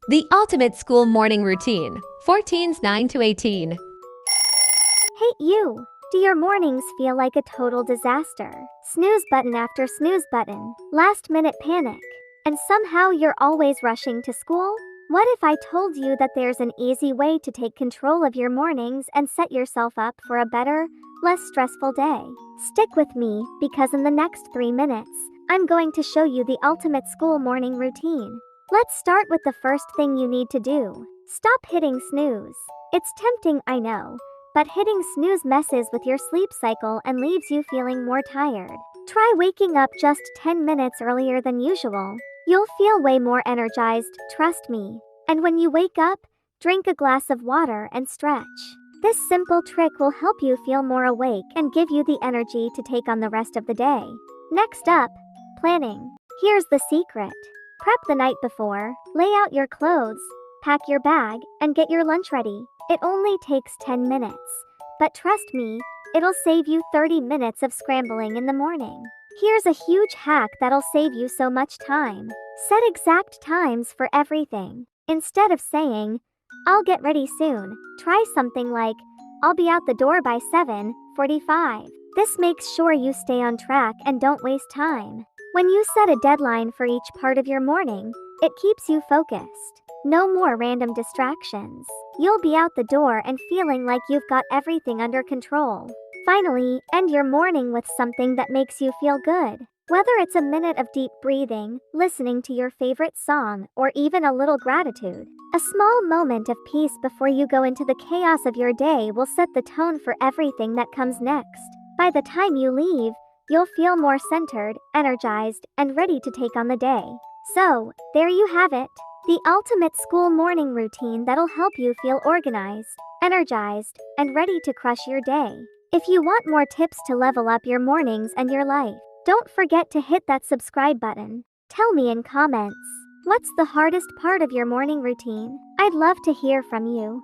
The ultimate school morning routine for teens 9 to 18. Hey you! Do your mornings feel like a total disaster? Snooze button after snooze button, last minute panic, and somehow you're always rushing to school? What if I told you that there's an easy way to take control of your mornings and set yourself up for a better, less stressful day? Stick with me, because in the next 3 minutes, I'm going to show you the ultimate school morning routine. Let's start with the first thing you need to do. Stop hitting snooze. It's tempting, I know, but hitting snooze messes with your sleep cycle and leaves you feeling more tired. Try waking up just 10 minutes earlier than usual. You'll feel way more energized, trust me. And when you wake up, drink a glass of water and stretch. This simple trick will help you feel more awake and give you the energy to take on the rest of the day. Next up, planning. Here's the secret. Prep the night before, lay out your clothes, pack your bag, and get your lunch ready. It only takes 10 minutes. But trust me, it'll save you 30 minutes of scrambling in the morning. Here's a huge hack that'll save you so much time. Set exact times for everything. Instead of saying, "I'll get ready soon," try something like, "I'll be out the door by 7:45. This makes sure you stay on track and don't waste time. When you set a deadline for each part of your morning, it keeps you focused. No more random distractions. You'll be out the door and feeling like you've got everything under control. Finally, end your morning with something that makes you feel good. Whether it's a minute of deep breathing, listening to your favorite song, or even a little gratitude. A small moment of peace before you go into the chaos of your day will set the tone for everything that comes next. By the time you leave, you'll feel more centered, energized, and ready to take on the day. So, there you have it. The ultimate school morning routine that'll help you feel organized, energized, and ready to crush your day. If you want more tips to level up your mornings and your life, don't forget to hit that subscribe button. Tell me in comments, what's the hardest part of your morning routine? I'd love to hear from you.